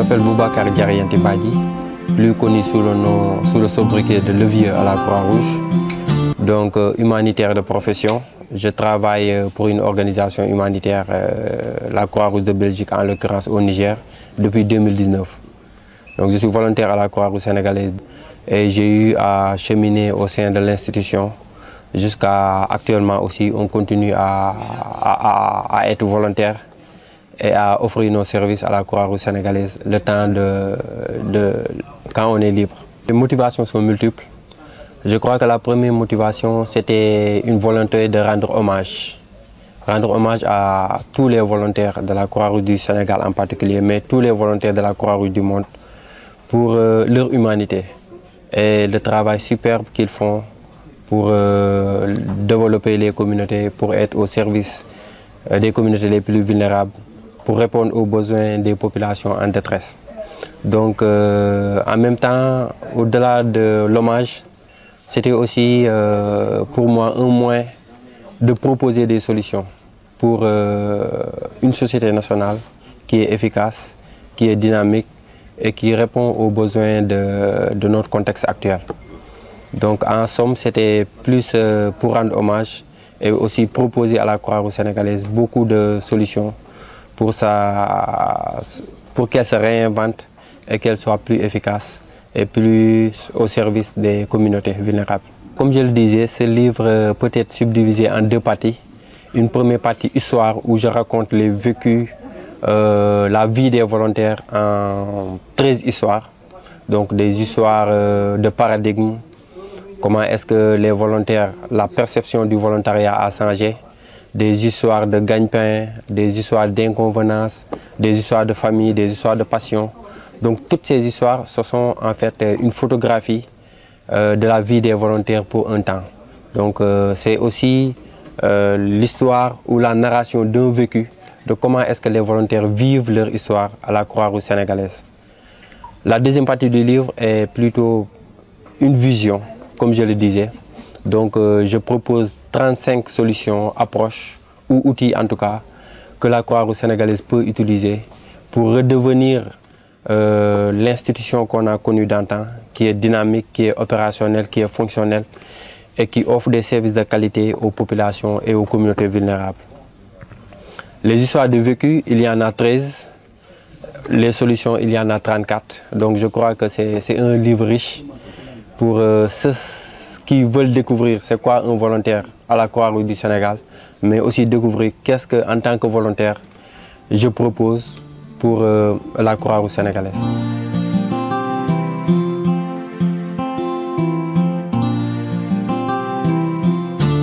m'appelle Boubacar Diaryanté Badji, plus connu sous le sobriquet de levier à la Croix-Rouge. Donc humanitaire de profession. Je travaille pour une organisation humanitaire, la Croix-Rouge de Belgique, en l'occurrence au Niger, depuis 2019. Donc je suis volontaire à la Croix-Rouge sénégalaise et j'ai eu à cheminer au sein de l'institution jusqu'à actuellement aussi. On continue à être volontaire et à offrir nos services à la Croix-Rouge sénégalaise le temps quand on est libre. Les motivations sont multiples. Je crois que la première motivation, c'était une volonté de rendre hommage. Rendre hommage à tous les volontaires de la Croix-Rouge du Sénégal en particulier, mais tous les volontaires de la Croix-Rouge du monde pour leur humanité et le travail superbe qu'ils font pour développer les communautés, pour être au service des communautés les plus vulnérables, pour répondre aux besoins des populations en détresse. Donc en même temps, au-delà de l'hommage, c'était aussi pour moi un moyen de proposer des solutions pour une société nationale qui est efficace, qui est dynamique et qui répond aux besoins de notre contexte actuel. Donc en somme, c'était plus pour rendre hommage et aussi proposer à la Croix-Rouge sénégalaise beaucoup de solutions pour qu'elle se réinvente et qu'elle soit plus efficace et plus au service des communautés vulnérables. Comme je le disais, ce livre peut être subdivisé en deux parties. Une première partie histoire où je raconte les vécus, la vie des volontaires en 13 histoires. Donc des histoires de paradigme, comment est-ce que les volontaires, la perception du volontariat a changé, des histoires de gagne-pain, des histoires d'inconvenance, des histoires de famille, des histoires de passion. Donc toutes ces histoires, ce sont en fait une photographie de la vie des volontaires pour un temps. Donc c'est aussi l'histoire ou la narration d'un vécu de comment est-ce que les volontaires vivent leur histoire à la Croix-Rouge sénégalaise. La deuxième partie du livre est plutôt une vision, comme je le disais. Donc je propose 35 solutions, approches ou outils en tout cas que la Croix-Rouge sénégalaise peut utiliser pour redevenir l'institution qu'on a connue d'antan, qui est dynamique, qui est opérationnelle, qui est fonctionnelle et qui offre des services de qualité aux populations et aux communautés vulnérables. Les histoires de vécu, il y en a 13. Les solutions, il y en a 34. Donc je crois que c'est un livre riche pour ceux qui veulent découvrir c'est quoi un volontaire à la Croix-Rouge du Sénégal, mais aussi découvrir qu'est-ce qu'en tant que volontaire, je propose pour la Croix-Rouge sénégalaise.